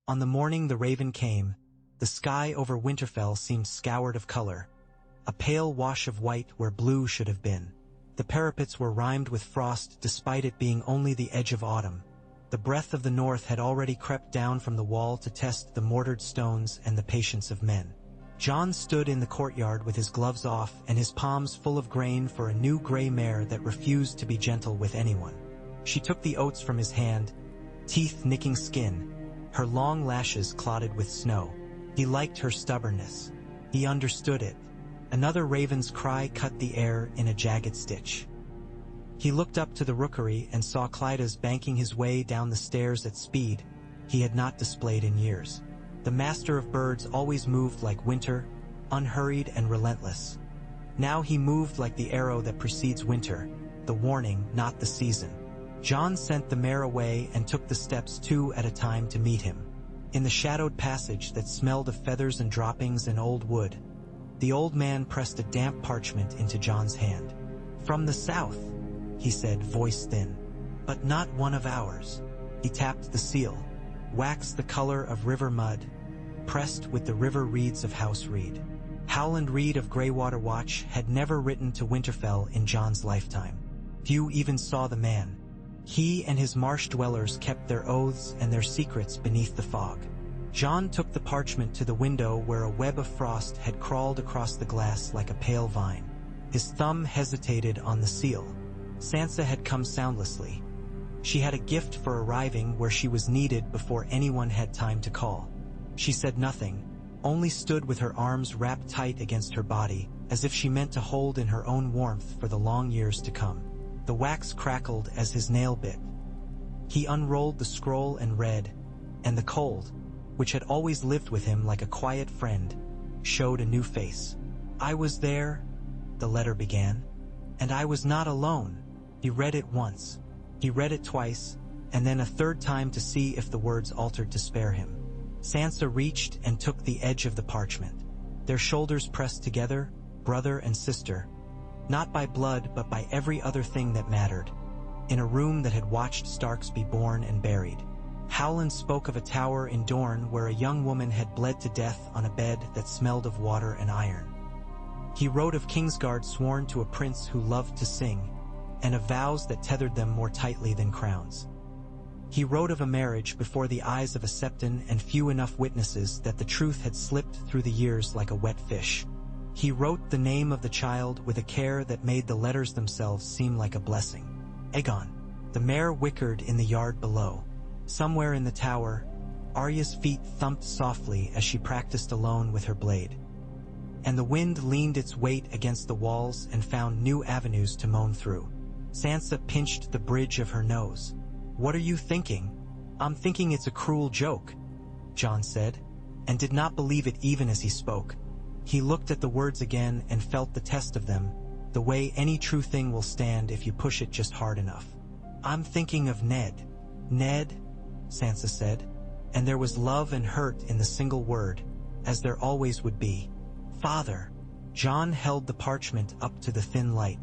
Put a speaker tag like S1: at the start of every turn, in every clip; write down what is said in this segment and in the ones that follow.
S1: On the morning the raven came, the sky over Winterfell seemed scoured of color, a pale wash of white where blue should have been. The parapets were rimed with frost despite it being only the edge of autumn. The breath of the north had already crept down from the wall to test the mortared stones and the patience of men. Jon stood in the courtyard with his gloves off and his palms full of grain for a new gray mare that refused to be gentle with anyone. She took the oats from his hand, teeth nicking skin, her long lashes clotted with snow. He liked her stubbornness. He understood it. Another raven's cry cut the air in a jagged stitch. He looked up to the rookery and saw Clydas banking his way down the stairs at speed he had not displayed in years. The master of birds always moved like winter, unhurried and relentless. Now he moved like the arrow that precedes winter, the warning, not the season. Jon sent the mare away and took the steps 2 at a time to meet him. In the shadowed passage that smelled of feathers and droppings and old wood, the old man pressed a damp parchment into Jon's hand. "From the south," he said, voice thin. "But not one of ours." He tapped the seal, wax the color of river mud, pressed with the river reeds of House Reed. Howland Reed of Greywater Watch had never written to Winterfell in Jon's lifetime. Few even saw the man. He and his marsh dwellers kept their oaths and their secrets beneath the fog. Jon took the parchment to the window where a web of frost had crawled across the glass like a pale vine. His thumb hesitated on the seal. Sansa had come soundlessly. She had a gift for arriving where she was needed before anyone had time to call. She said nothing, only stood with her arms wrapped tight against her body, as if she meant to hold in her own warmth for the long years to come. The wax crackled as his nail bit. He unrolled the scroll and read, and the cold, which had always lived with him like a quiet friend, showed a new face. "I was there," the letter began, "and I was not alone." He read it once. He read it twice, and then a third time to see if the words altered to spare him. Sansa reached and took the edge of the parchment. Their shoulders pressed together, brother and sister, not by blood but by every other thing that mattered, in a room that had watched Starks be born and buried. Howland spoke of a tower in Dorne where a young woman had bled to death on a bed that smelled of water and iron. He wrote of Kingsguard sworn to a prince who loved to sing, and of vows that tethered them more tightly than crowns. He wrote of a marriage before the eyes of a septon and few enough witnesses that the truth had slipped through the years like a wet fish. He wrote the name of the child with a care that made the letters themselves seem like a blessing. Aegon. The mare whickered in the yard below. Somewhere in the tower, Arya's feet thumped softly as she practiced alone with her blade. And the wind leaned its weight against the walls and found new avenues to moan through. Sansa pinched the bridge of her nose. "What are you thinking?" "I'm thinking it's a cruel joke," Jon said, and did not believe it even as he spoke. He looked at the words again and felt the test of them, the way any true thing will stand if you push it just hard enough. "I'm thinking of Ned." "Ned?" Sansa said, and there was love and hurt in the single word, as there always would be. "Father." Jon held the parchment up to the thin light.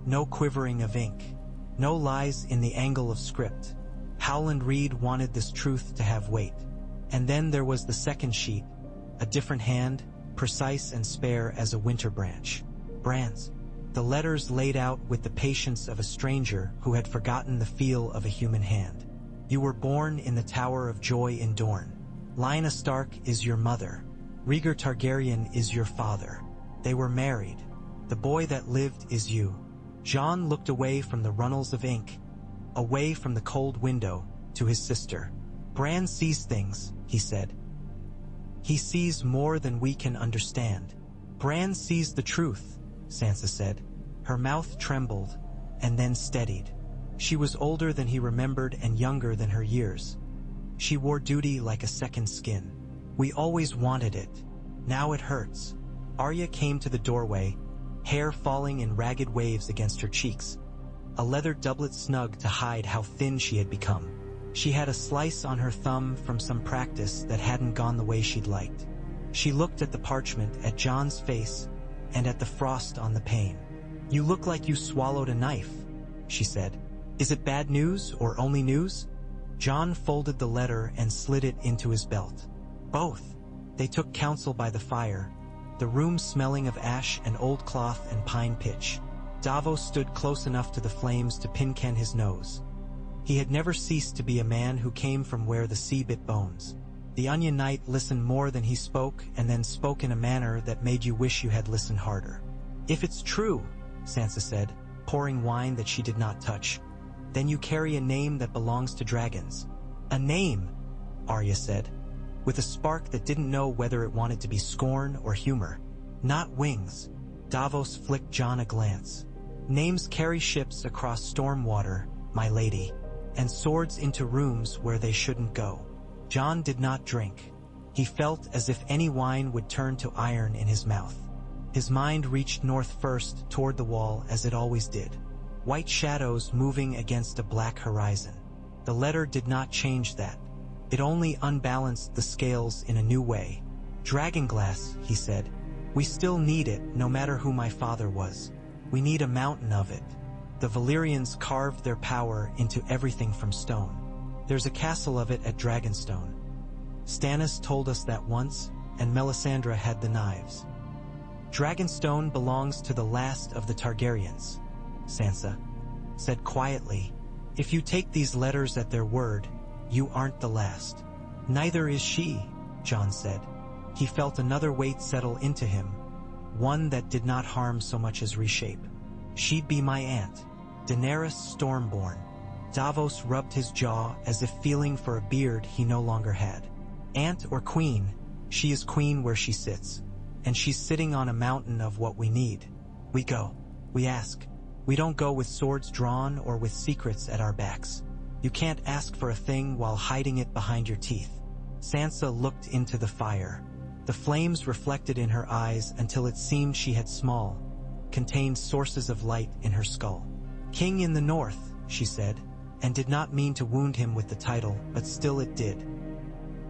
S1: No quivering of ink. No lies in the angle of script. Howland Reed wanted this truth to have weight. And then there was the second sheet, a different hand, precise and spare as a winter branch. Bran's. The letters laid out with the patience of a stranger who had forgotten the feel of a human hand. "You were born in the Tower of Joy in Dorne. Lyanna Stark is your mother. Rhaegar Targaryen is your father. They were married. The boy that lived is you." Jon looked away from the runnels of ink, away from the cold window, to his sister. "Bran sees things," he said. "He sees more than we can understand." "Bran sees the truth," Sansa said. Her mouth trembled, and then steadied. She was older than he remembered and younger than her years. She wore duty like a second skin. "We always wanted it. Now it hurts." Arya came to the doorway, hair falling in ragged waves against her cheeks, a leather doublet snug to hide how thin she had become. She had a slice on her thumb from some practice that hadn't gone the way she'd liked. She looked at the parchment, at Jon's face, and at the frost on the pane. "You look like you swallowed a knife," she said. "Is it bad news or only news?" Jon folded the letter and slid it into his belt. Both. They took counsel by the fire, the room smelling of ash and old cloth and pine pitch. Davos stood close enough to the flames to pinken his nose. He had never ceased to be a man who came from where the sea bit bones. The Onion Knight listened more than he spoke, and then spoke in a manner that made you wish you had listened harder. "If it's true," Sansa said, pouring wine that she did not touch, "then you carry a name that belongs to dragons." "A name," Arya said, with a spark that didn't know whether it wanted to be scorn or humor. "Not wings." Davos flicked Jon a glance. "Names carry ships across storm water, my lady, and swords into rooms where they shouldn't go." Jon did not drink. He felt as if any wine would turn to iron in his mouth. His mind reached north first, toward the wall, as it always did. White shadows moving against a black horizon. The letter did not change that. It only unbalanced the scales in a new way. "Dragonglass," he said. "We still need it, no matter who my father was. We need a mountain of it." The Valyrians carved their power into everything from stone. "There's a castle of it at Dragonstone. Stannis told us that once, and Melisandre had the knives." "Dragonstone belongs to the last of the Targaryens," Sansa said quietly. "If you take these letters at their word, you aren't the last." "Neither is she," Jon said. He felt another weight settle into him, one that did not harm so much as reshape. "She'd be my aunt, Daenerys Stormborn." Davos rubbed his jaw as if feeling for a beard he no longer had. "Aunt or queen, she is queen where she sits, and she's sitting on a mountain of what we need. We go. We ask. We don't go with swords drawn or with secrets at our backs. You can't ask for a thing while hiding it behind your teeth." Sansa looked into the fire. The flames reflected in her eyes until it seemed she had small, contained sources of light in her skull. "King in the north," she said, and did not mean to wound him with the title, but still it did.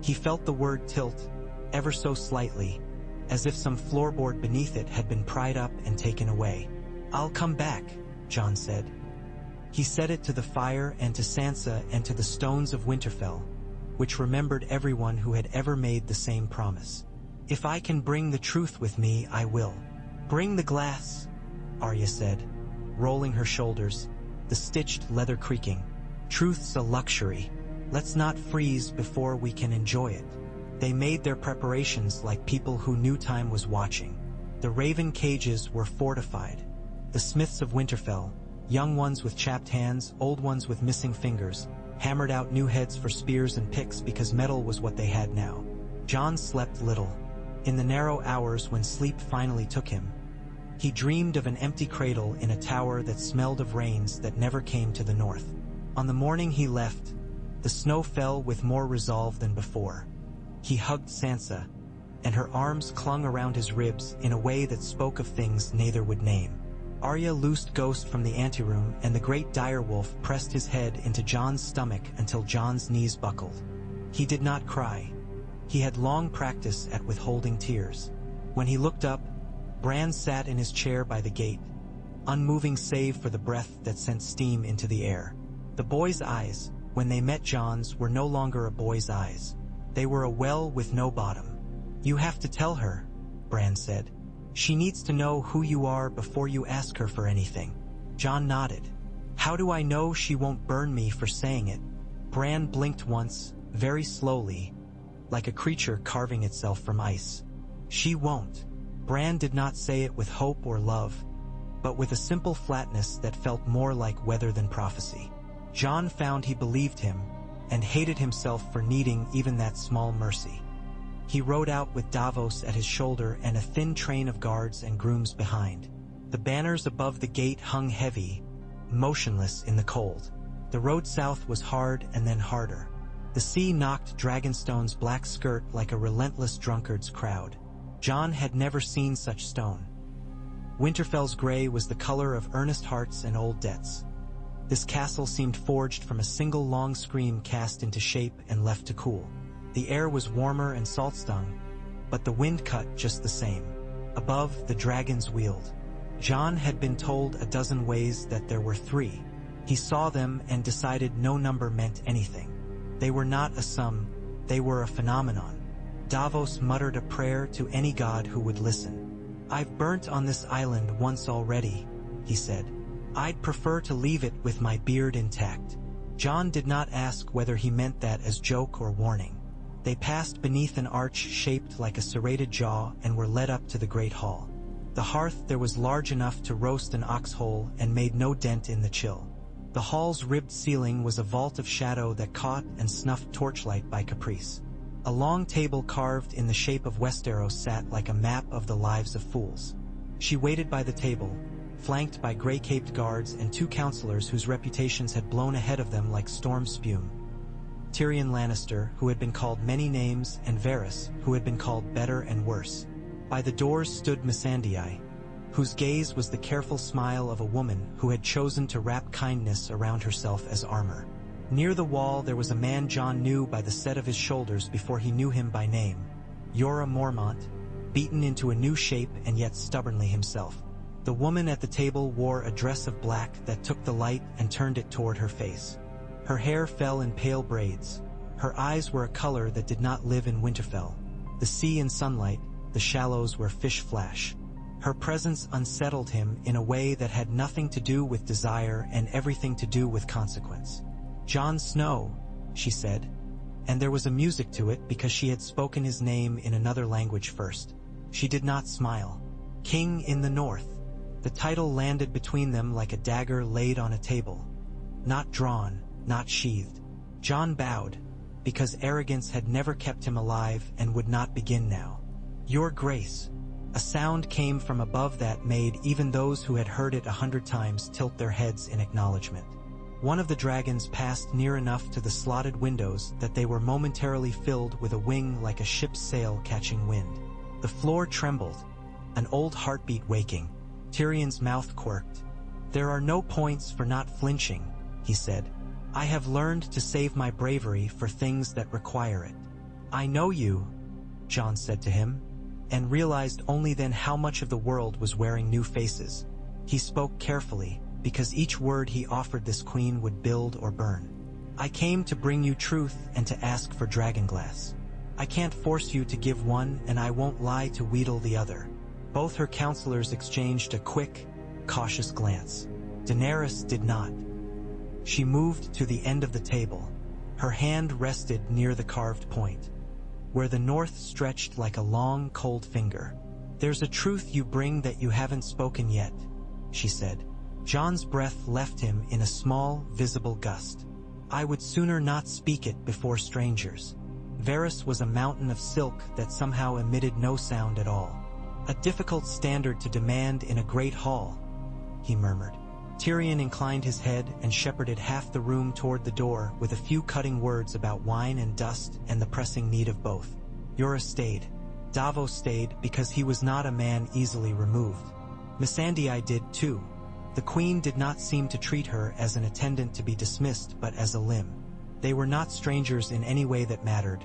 S1: He felt the word tilt, ever so slightly, as if some floorboard beneath it had been pried up and taken away. "I'll come back," Jon said. He said it to the fire and to Sansa and to the stones of Winterfell, which remembered everyone who had ever made the same promise. "If I can bring the truth with me, I will." "Bring the glass," Arya said, rolling her shoulders, the stitched leather creaking. "Truth's a luxury. Let's not freeze before we can enjoy it." They made their preparations like people who knew time was watching. The raven cages were fortified. The smiths of Winterfell, young ones with chapped hands, old ones with missing fingers, hammered out new heads for spears and picks because metal was what they had now. Jon slept little. In the narrow hours when sleep finally took him, he dreamed of an empty cradle in a tower that smelled of rains that never came to the north. On the morning he left, the snow fell with more resolve than before. He hugged Sansa, and her arms clung around his ribs in a way that spoke of things neither would name. Arya loosed Ghost from the anteroom, and the great direwolf pressed his head into Jon's stomach until Jon's knees buckled. He did not cry. He had long practice at withholding tears. When he looked up, Bran sat in his chair by the gate, unmoving save for the breath that sent steam into the air. The boy's eyes, when they met Jon's, were no longer a boy's eyes. They were a well with no bottom. "You have to tell her," Bran said. "She needs to know who you are before you ask her for anything." Jon nodded. "How do I know she won't burn me for saying it?" Bran blinked once, very slowly, like a creature carving itself from ice. "She won't." Bran did not say it with hope or love, but with a simple flatness that felt more like weather than prophecy. Jon found he believed him, and hated himself for needing even that small mercy. He rode out with Davos at his shoulder and a thin train of guards and grooms behind. The banners above the gate hung heavy, motionless in the cold. The road south was hard and then harder. The sea knocked Dragonstone's black skirt like a relentless drunkard's crowd. Jon had never seen such stone. Winterfell's gray was the color of earnest hearts and old debts. This castle seemed forged from a single long scream cast into shape and left to cool. The air was warmer and salt-stung, but the wind cut just the same. Above, the dragons wheeled. Jon had been told a dozen ways that there were three. He saw them and decided no number meant anything. They were not a sum, they were a phenomenon. Davos muttered a prayer to any god who would listen. "I've burnt on this island once already," he said. "I'd prefer to leave it with my beard intact." Jon did not ask whether he meant that as joke or warning. They passed beneath an arch shaped like a serrated jaw and were led up to the great hall. The hearth there was large enough to roast an ox-hole and made no dent in the chill. The hall's ribbed ceiling was a vault of shadow that caught and snuffed torchlight by caprice. A long table carved in the shape of Westeros sat like a map of the lives of fools. She waited by the table, flanked by gray-caped guards and 2 counselors whose reputations had blown ahead of them like storm spume. Tyrion Lannister, who had been called many names, and Varys, who had been called better and worse. By the doors stood Missandei, whose gaze was the careful smile of a woman who had chosen to wrap kindness around herself as armor. Near the wall there was a man Jon knew by the set of his shoulders before he knew him by name. Jorah Mormont, beaten into a new shape and yet stubbornly himself. The woman at the table wore a dress of black that took the light and turned it toward her face. Her hair fell in pale braids. Her eyes were a color that did not live in Winterfell. The sea in sunlight, the shallows where fish flash. Her presence unsettled him in a way that had nothing to do with desire and everything to do with consequence. "Jon Snow," she said, and there was a music to it because she had spoken his name in another language first. She did not smile. "King in the North." The title landed between them like a dagger laid on a table. Not drawn, not sheathed. Jon bowed, because arrogance had never kept him alive and would not begin now. "Your Grace." A sound came from above that made even those who had heard it 100 times tilt their heads in acknowledgement. One of the dragons passed near enough to the slotted windows that they were momentarily filled with a wing like a ship's sail catching wind. The floor trembled, an old heartbeat waking. Tyrion's mouth quirked. "There are no points for not flinching," he said. "I have learned to save my bravery for things that require it." "I know you," Jon said to him, and realized only then how much of the world was wearing new faces. He spoke carefully, because each word he offered this queen would build or burn. "I came to bring you truth and to ask for dragonglass. I can't force you to give one, and I won't lie to wheedle the other." Both her counselors exchanged a quick, cautious glance. Daenerys did not. She moved to the end of the table. Her hand rested near the carved point, where the north stretched like a long, cold finger. "There's a truth you bring that you haven't spoken yet," she said. Jon's breath left him in a small, visible gust. "I would sooner not speak it before strangers." Varys was a mountain of silk that somehow emitted no sound at all. "A difficult standard to demand in a great hall," he murmured. Tyrion inclined his head and shepherded half the room toward the door with a few cutting words about wine and dust and the pressing need of both. Jorah stayed. Davos stayed because he was not a man easily removed. Missandei did too. The queen did not seem to treat her as an attendant to be dismissed but as a limb. They were not strangers in any way that mattered.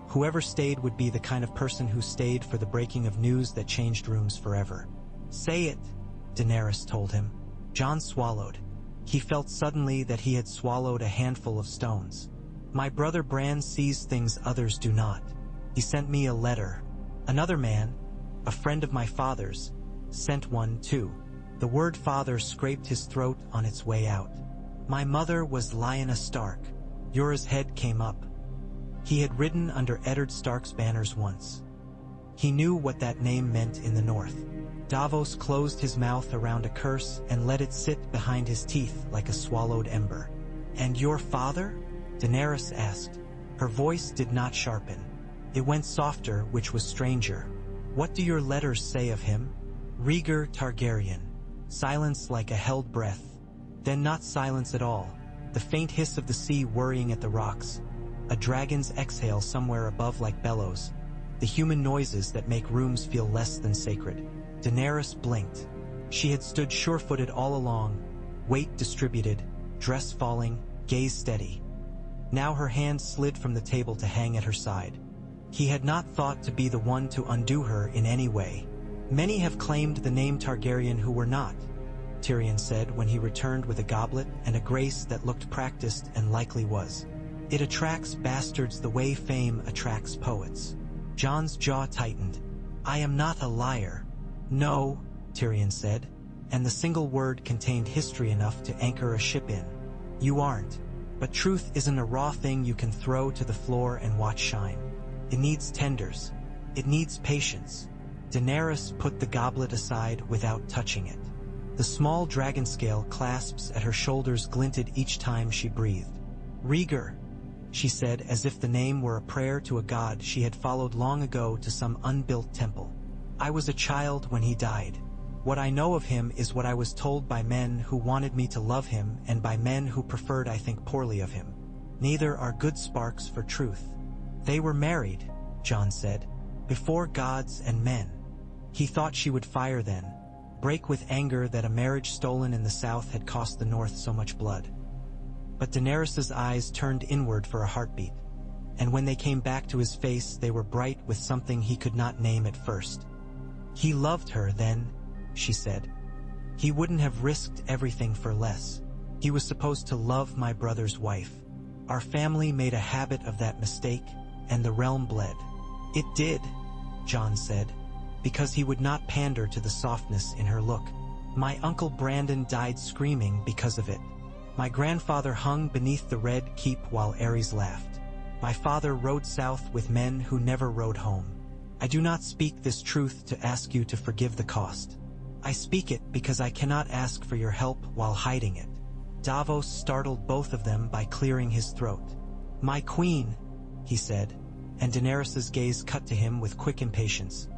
S1: Whoever stayed would be the kind of person who stayed for the breaking of news that changed rooms forever. "Say it," Daenerys told him. Jon swallowed. He felt suddenly that he had swallowed a handful of stones. "My brother Bran sees things others do not. He sent me a letter. Another man, a friend of my father's, sent one too." The word father scraped his throat on its way out. "My mother was Lyanna Stark." Jorah's head came up. He had ridden under Eddard Stark's banners once. He knew what that name meant in the north. Davos closed his mouth around a curse and let it sit behind his teeth like a swallowed ember. "And your father?" Daenerys asked. Her voice did not sharpen. It went softer, which was stranger. "What do your letters say of him?" "Rhaegar Targaryen." Silence like a held breath. Then not silence at all. The faint hiss of the sea worrying at the rocks. A dragon's exhale somewhere above like bellows. The human noises that make rooms feel less than sacred. Daenerys blinked. She had stood sure-footed all along, weight distributed, dress falling, gaze steady. Now her hand slid from the table to hang at her side. He had not thought to be the one to undo her in any way. "Many have claimed the name Targaryen who were not," Tyrion said when he returned with a goblet and a grace that looked practiced and likely was. It attracts bastards the way fame attracts poets. Jon's jaw tightened. I am not a liar. No, Tyrion said, and the single word contained history enough to anchor a ship in. You aren't. But truth isn't a raw thing you can throw to the floor and watch shine. It needs tenders. It needs patience. Daenerys put the goblet aside without touching it. The small dragon scale clasps at her shoulders glinted each time she breathed. Rhaegar, she said, as if the name were a prayer to a god she had followed long ago to some unbuilt temple. I was a child when he died. What I know of him is what I was told by men who wanted me to love him and by men who preferred I think poorly of him. Neither are good sparks for truth. They were married, Jon said, before gods and men. He thought she would fire then, break with anger that a marriage stolen in the south had cost the north so much blood. But Daenerys's eyes turned inward for a heartbeat, and when they came back to his face they were bright with something he could not name at first. He loved her then, she said. He wouldn't have risked everything for less. He was supposed to love my brother's wife. Our family made a habit of that mistake, and the realm bled. It did, Jon said, because he would not pander to the softness in her look. My uncle Brandon died screaming because of it. My grandfather hung beneath the red keep while Ares laughed. My father rode south with men who never rode home. I do not speak this truth to ask you to forgive the cost. I speak it because I cannot ask for your help while hiding it. Davos startled both of them by clearing his throat. My queen, he said, and Daenerys's gaze cut to him with quick impatience.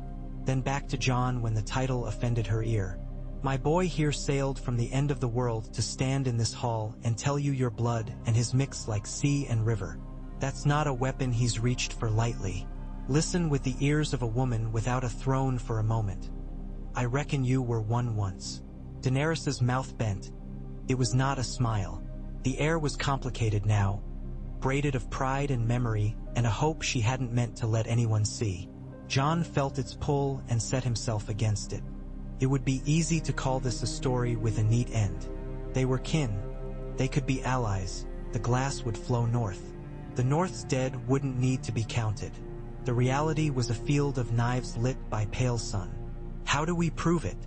S1: Then back to Jon when the title offended her ear. My boy here sailed from the end of the world to stand in this hall and tell you your blood and his mix like sea and river. That's not a weapon he's reached for lightly. Listen with the ears of a woman without a throne for a moment. I reckon you were one once. Daenerys's mouth bent. It was not a smile. The air was complicated now, braided of pride and memory and a hope she hadn't meant to let anyone see. Jon felt its pull and set himself against it. It would be easy to call this a story with a neat end. They were kin. They could be allies. The glass would flow north. The North's dead wouldn't need to be counted. The reality was a field of knives lit by pale sun. How do we prove it?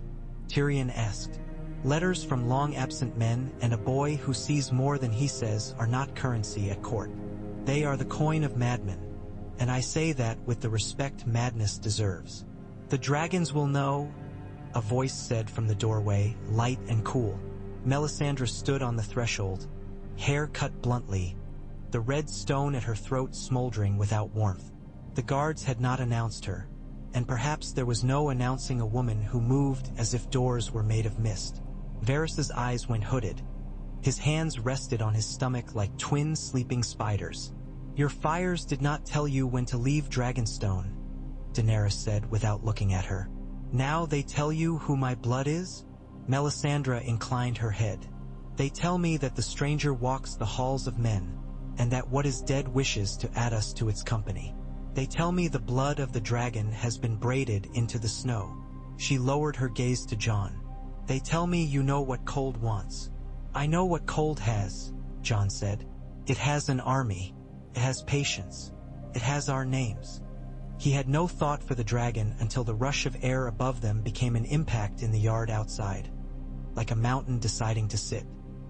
S1: Tyrion asked. Letters from long-absent men and a boy who sees more than he says are not currency at court. They are the coin of madmen, and I say that with the respect madness deserves. The dragons will know, a voice said from the doorway, light and cool. Melisandre stood on the threshold, hair cut bluntly, the red stone at her throat smoldering without warmth. The guards had not announced her, and perhaps there was no announcing a woman who moved as if doors were made of mist. Varys's eyes went hooded. His hands rested on his stomach like twin sleeping spiders. Your fires did not tell you when to leave Dragonstone, Daenerys said without looking at her. Now they tell you who my blood is? Melisandre inclined her head. They tell me that the stranger walks the halls of men, and that what is dead wishes to add us to its company. They tell me the blood of the dragon has been braided into the snow. She lowered her gaze to Jon. They tell me you know what cold wants. I know what cold has, Jon said. It has an army. It has patience. It has our names. He had no thought for the dragon until the rush of air above them became an impact in the yard outside. Like a mountain deciding to sit.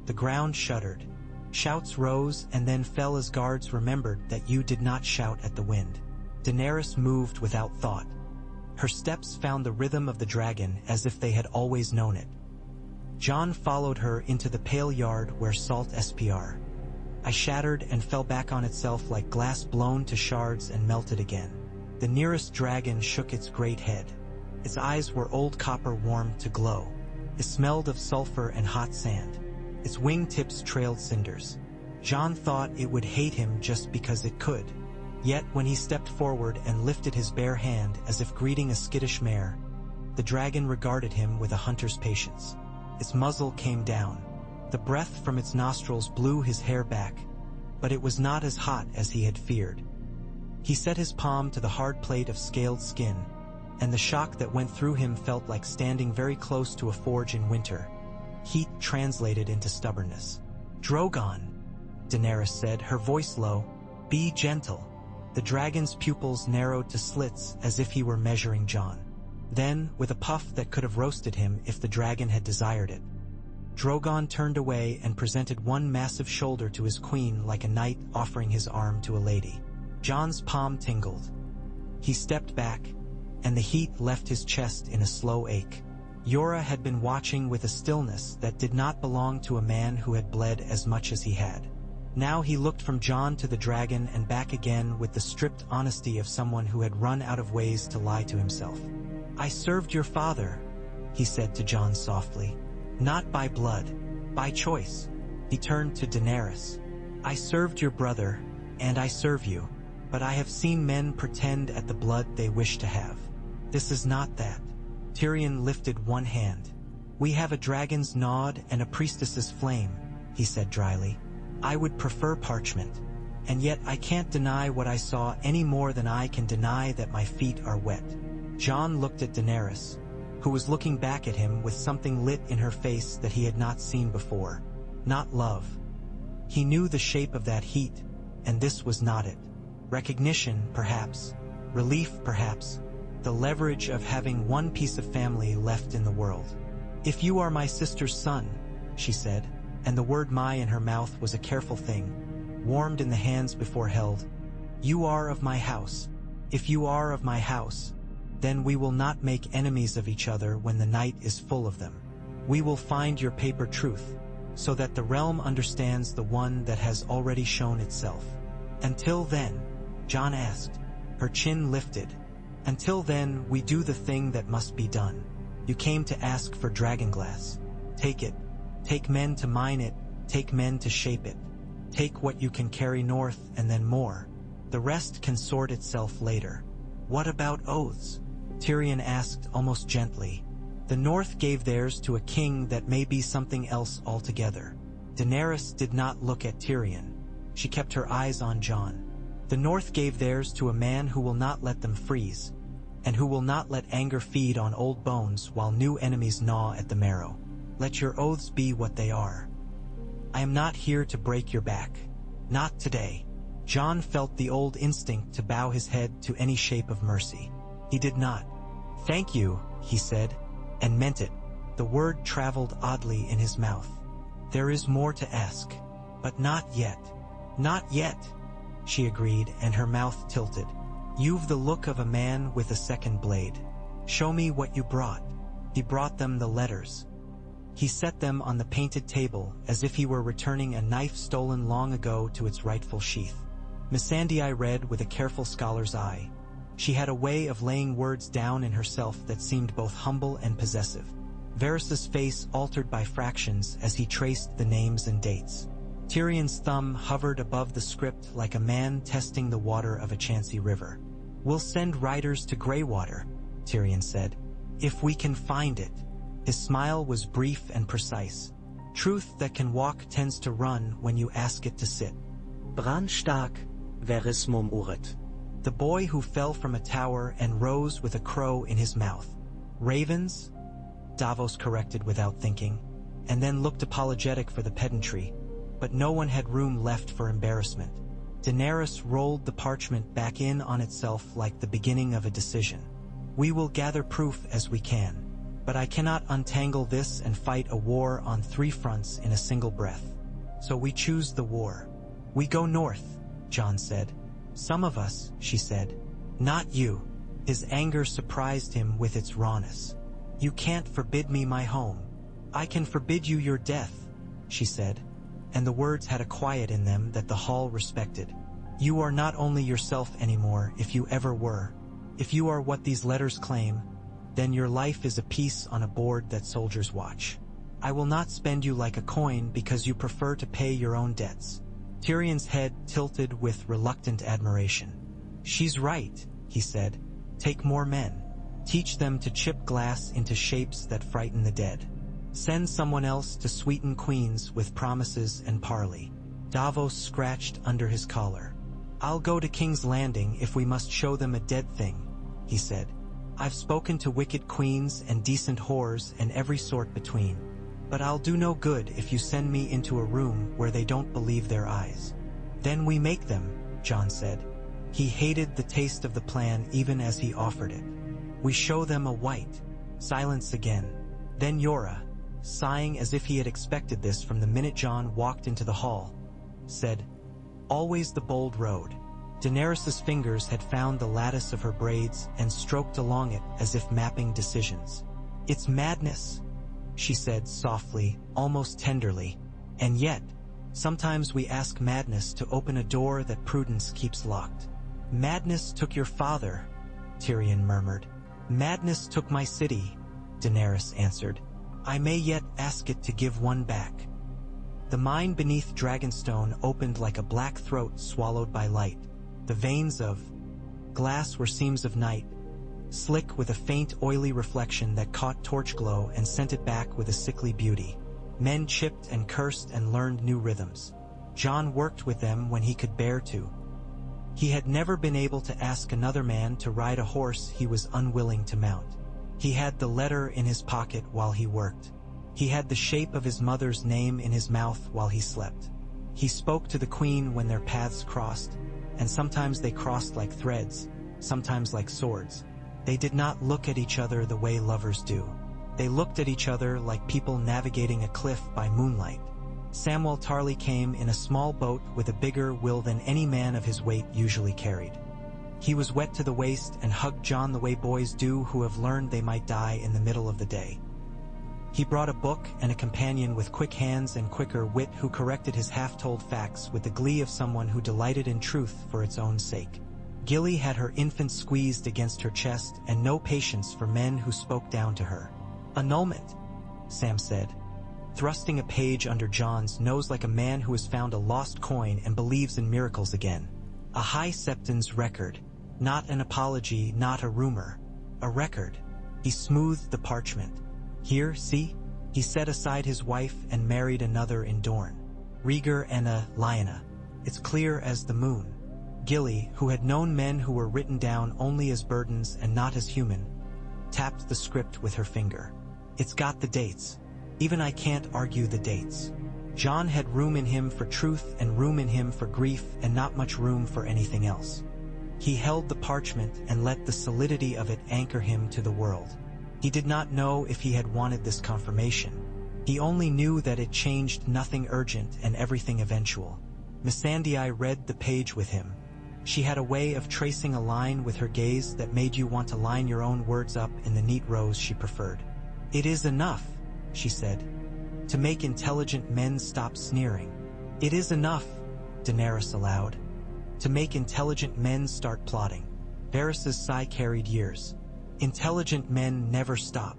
S1: The ground shuddered. Shouts rose and then fell as guards remembered that you did not shout at the wind. Daenerys moved without thought. Her steps found the rhythm of the dragon as if they had always known it. Jon followed her into the pale yard where salt SPR. I shattered and fell back on itself like glass blown to shards and melted again. The nearest dragon shook its great head. Its eyes were old copper warmed to glow. It smelled of sulfur and hot sand. Its wingtips trailed cinders. Jon thought it would hate him just because it could. Yet when he stepped forward and lifted his bare hand as if greeting a skittish mare, the dragon regarded him with a hunter's patience. Its muzzle came down. The breath from its nostrils blew his hair back, but it was not as hot as he had feared. He set his palm to the hard plate of scaled skin, and the shock that went through him felt like standing very close to a forge in winter. Heat translated into stubbornness. Drogon, Daenerys said, her voice low. Be gentle. The dragon's pupils narrowed to slits as if he were measuring Jon. Then, with a puff that could have roasted him if the dragon had desired it, Drogon turned away and presented one massive shoulder to his queen like a knight offering his arm to a lady. Jon's palm tingled. He stepped back, and the heat left his chest in a slow ache. Yora had been watching with a stillness that did not belong to a man who had bled as much as he had. Now he looked from Jon to the dragon and back again with the stripped honesty of someone who had run out of ways to lie to himself. I served your father, he said to Jon softly. Not by blood, by choice. He turned to Daenerys. I served your brother, and I serve you, but I have seen men pretend at the blood they wish to have. This is not that. Tyrion lifted one hand. We have a dragon's nod and a priestess's flame, he said dryly. I would prefer parchment, and yet I can't deny what I saw any more than I can deny that my feet are wet. Jon looked at Daenerys, who was looking back at him with something lit in her face that he had not seen before. Not love. He knew the shape of that heat, and this was not it. Recognition, perhaps. Relief, perhaps. The leverage of having one piece of family left in the world. If you are my sister's son, she said, and the word my in her mouth was a careful thing, warmed in the hands before held. You are of my house. If you are of my house, then we will not make enemies of each other when the night is full of them. We will find your paper truth, so that the realm understands the one that has already shown itself. Until then, Jon asked, her chin lifted. Until then, we do the thing that must be done. You came to ask for dragonglass. Take it. Take men to mine it. Take men to shape it. Take what you can carry north and then more. The rest can sort itself later. What about oaths? Tyrion asked almost gently. The North gave theirs to a king that may be something else altogether. Daenerys did not look at Tyrion. She kept her eyes on Jon. The North gave theirs to a man who will not let them freeze, and who will not let anger feed on old bones while new enemies gnaw at the marrow. Let your oaths be what they are. I am not here to break your back. Not today. Jon felt the old instinct to bow his head to any shape of mercy. He did not. Thank you, he said, and meant it. The word traveled oddly in his mouth. There is more to ask, but not yet. Not yet, she agreed, and her mouth tilted. You've the look of a man with a second blade. Show me what you brought. He brought them the letters. He set them on the painted table as if he were returning a knife stolen long ago to its rightful sheath. Missandei read with a careful scholar's eye. She had a way of laying words down in herself that seemed both humble and possessive. Varys's face altered by fractions as he traced the names and dates. Tyrion's thumb hovered above the script like a man testing the water of a chancy river. We'll send riders to Greywater, Tyrion said. If we can find it. His smile was brief and precise. Truth that can walk tends to run when you ask it to sit.
S2: Bran stark, Varys murmuret.
S1: The boy who fell from a tower and rose with a crow in his mouth. Ravens? Davos corrected without thinking, and then looked apologetic for the pedantry, but no one had room left for embarrassment. Daenerys rolled the parchment back in on itself like the beginning of a decision. We will gather proof as we can, but I cannot untangle this and fight a war on 3 fronts in a single breath. So we choose the war. We go north, Jon said. Some of us, she said. Not you. His anger surprised him with its rawness. You can't forbid me my home. I can forbid you your death, she said, and the words had a quiet in them that the hall respected. You are not only yourself anymore, if you ever were. If you are what these letters claim, then your life is a piece on a board that soldiers watch. I will not spend you like a coin because you prefer to pay your own debts. Tyrion's head tilted with reluctant admiration. She's right, he said. Take more men. Teach them to chip glass into shapes that frighten the dead. Send someone else to sweeten queens with promises and parley. Davos scratched under his collar. I'll go to King's Landing if we must show them a dead thing, he said. I've spoken to wicked queens and decent whores and every sort between. But I'll do no good if you send me into a room where they don't believe their eyes. Then we make them, Jon said. He hated the taste of the plan even as he offered it. We show them a white. Silence again. Then Yora, sighing as if he had expected this from the minute Jon walked into the hall, said, "Always the bold road." Daenerys's fingers had found the lattice of her braids and stroked along it as if mapping decisions. "It's madness," she said softly, almost tenderly. "And yet, sometimes we ask madness to open a door that prudence keeps locked." "Madness took your father," Tyrion murmured. "Madness took my city," Daenerys answered. "I may yet ask it to give one back." The mine beneath Dragonstone opened like a black throat swallowed by light. The veins of glass were seams of night, slick with a faint oily reflection that caught torch glow and sent it back with a sickly beauty. Men chipped and cursed and learned new rhythms. Jon worked with them when he could bear to. He had never been able to ask another man to ride a horse he was unwilling to mount. He had the letter in his pocket while he worked. He had the shape of his mother's name in his mouth while he slept. He spoke to the queen when their paths crossed, and sometimes they crossed like threads, sometimes like swords. They did not look at each other the way lovers do. They looked at each other like people navigating a cliff by moonlight. Samwell Tarly came in a small boat with a bigger will than any man of his weight usually carried. He was wet to the waist and hugged Jon the way boys do who have learned they might die in the middle of the day. He brought a book and a companion with quick hands and quicker wit who corrected his half-told facts with the glee of someone who delighted in truth for its own sake. Gilly had her infant squeezed against her chest and no patience for men who spoke down to her. "Annulment," Sam said, thrusting a page under Jon's nose like a man who has found a lost coin and believes in miracles again. "A high septon's record. Not an apology, not a rumor. A record." He smoothed the parchment. "Here, see?" He set aside his wife and married another in Dorne. Rhaegar and a Lyanna. It's clear as the moon. Gilly, who had known men who were written down only as burdens and not as human, tapped the script with her finger. "It's got the dates. Even I can't argue the dates." Jon had room in him for truth and room in him for grief and not much room for anything else. He held the parchment and let the solidity of it anchor him to the world. He did not know if he had wanted this confirmation. He only knew that it changed nothing urgent and everything eventual. Missandei read the page with him. She had a way of tracing a line with her gaze that made you want to line your own words up in the neat rows she preferred. "It is enough," she said, "to make intelligent men stop sneering." "It is enough," Daenerys allowed, "to make intelligent men start plotting." Varys's sigh carried years. Intelligent men never stop.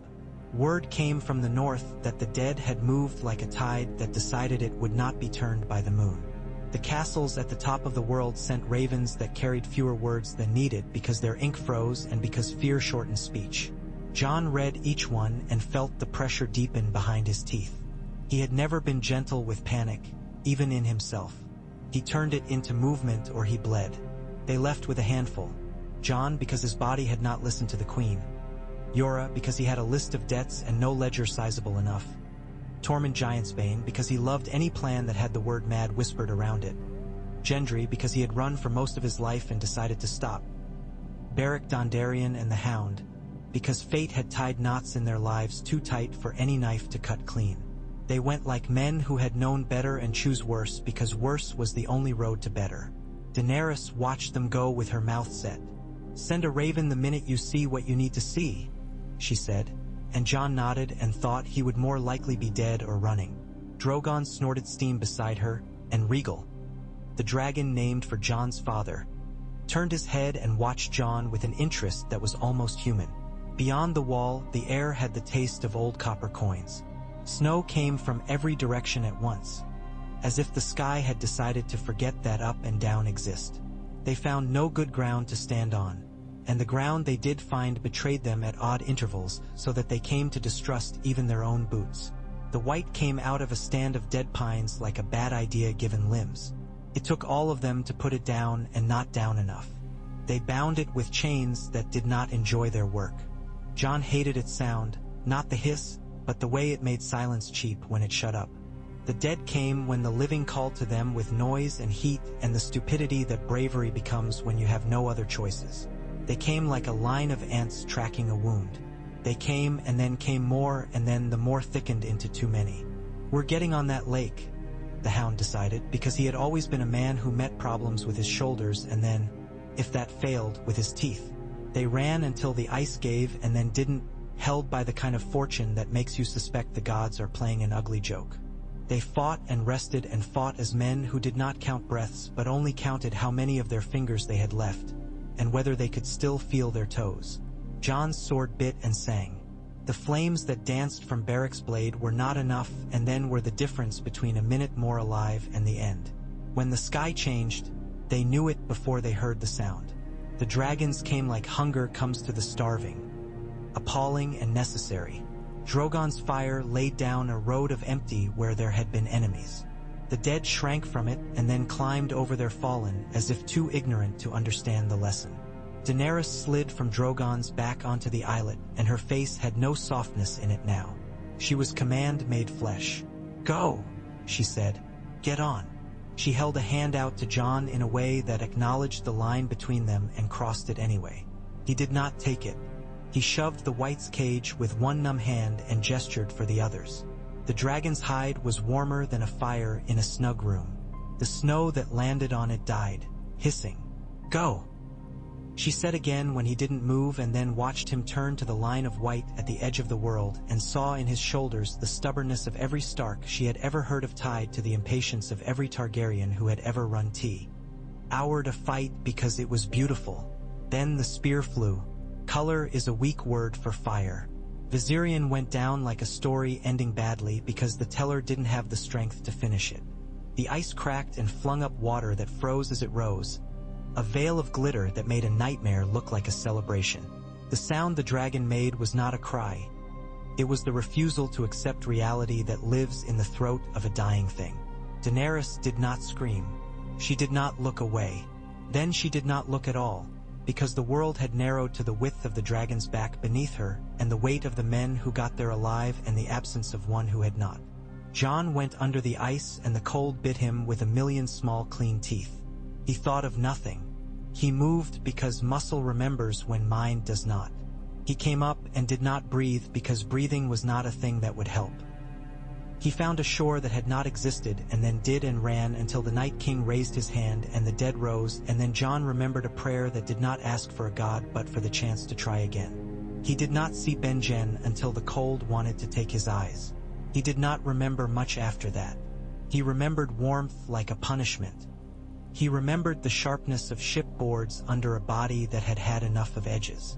S1: Word came from the north that the dead had moved like a tide that decided it would not be turned by the moon. The castles at the top of the world sent ravens that carried fewer words than needed because their ink froze and because fear shortened speech. Jon read each one and felt the pressure deepen behind his teeth. He had never been gentle with panic, even in himself. He turned it into movement or he bled. They left with a handful. Jon because his body had not listened to the queen. Yora because he had a list of debts and no ledger sizable enough. Tormund Giantsbane because he loved any plan that had the word mad whispered around it. Gendry because he had run for most of his life and decided to stop. Beric Dondarrion and the Hound because fate had tied knots in their lives too tight for any knife to cut clean. They went like men who had known better and choose worse because worse was the only road to better. Daenerys watched them go with her mouth set. "Send a raven the minute you see what you need to see," she said, and Jon nodded and thought he would more likely be dead or running. Drogon snorted steam beside her, and Regal, the dragon named for Jon's father, turned his head and watched Jon with an interest that was almost human. Beyond the wall, the air had the taste of old copper coins. Snow came from every direction at once, as if the sky had decided to forget that up and down exist. They found no good ground to stand on, and the ground they did find betrayed them at odd intervals so that they came to distrust even their own boots. The white came out of a stand of dead pines like a bad idea given limbs. It took all of them to put it down and not down enough. They bound it with chains that did not enjoy their work. Jon hated its sound, not the hiss, but the way it made silence cheap when it shut up. The dead came when the living called to them with noise and heat and the stupidity that bravery becomes when you have no other choices. They came like a line of ants tracking a wound. They came and then came more, and then the more thickened into too many. "We're getting on that lake," the hound decided, because he had always been a man who met problems with his shoulders and then, if that failed, with his teeth. They ran until the ice gave and then didn't, held by the kind of fortune that makes you suspect the gods are playing an ugly joke. They fought and rested and fought as men who did not count breaths but only counted how many of their fingers they had left, and whether they could still feel their toes. Jon's sword bit and sang. The flames that danced from Barrack's blade were not enough, and then were the difference between a minute more alive and the end. When the sky changed, they knew it before they heard the sound. The dragons came like hunger comes to the starving. Appalling and necessary. Drogon's fire laid down a road of empty where there had been enemies. The dead shrank from it and then climbed over their fallen as if too ignorant to understand the lesson. Daenerys slid from Drogon's back onto the islet, and her face had no softness in it now. She was command made flesh. "Go," she said. "Get on." She held a hand out to Jon in a way that acknowledged the line between them and crossed it anyway. He did not take it. He shoved the White's cage with one numb hand and gestured for the others. The dragon's hide was warmer than a fire in a snug room. The snow that landed on it died, hissing. "Go," she said again when he didn't move, and then watched him turn to the line of white at the edge of the world and saw in his shoulders the stubbornness of every Stark she had ever heard of tied to the impatience of every Targaryen who had ever run tea. Hour to fight because it was beautiful. Then the spear flew. Color is a weak word for fire. Viserion went down like a story ending badly because the teller didn't have the strength to finish it. The ice cracked and flung up water that froze as it rose, a veil of glitter that made a nightmare look like a celebration. The sound the dragon made was not a cry. It was the refusal to accept reality that lives in the throat of a dying thing. Daenerys did not scream. She did not look away. Then she did not look at all, because the world had narrowed to the width of the dragon's back beneath her and the weight of the men who got there alive and the absence of one who had not. Jon went under the ice and the cold bit him with a million small clean teeth. He thought of nothing. He moved because muscle remembers when mind does not. He came up and did not breathe because breathing was not a thing that would help. He found a shore that had not existed and then did, and ran until the Night King raised his hand and the dead rose, and then Jon remembered a prayer that did not ask for a god but for the chance to try again. He did not see Benjen until the cold wanted to take his eyes. He did not remember much after that. He remembered warmth like a punishment. He remembered the sharpness of shipboards under a body that had had enough of edges.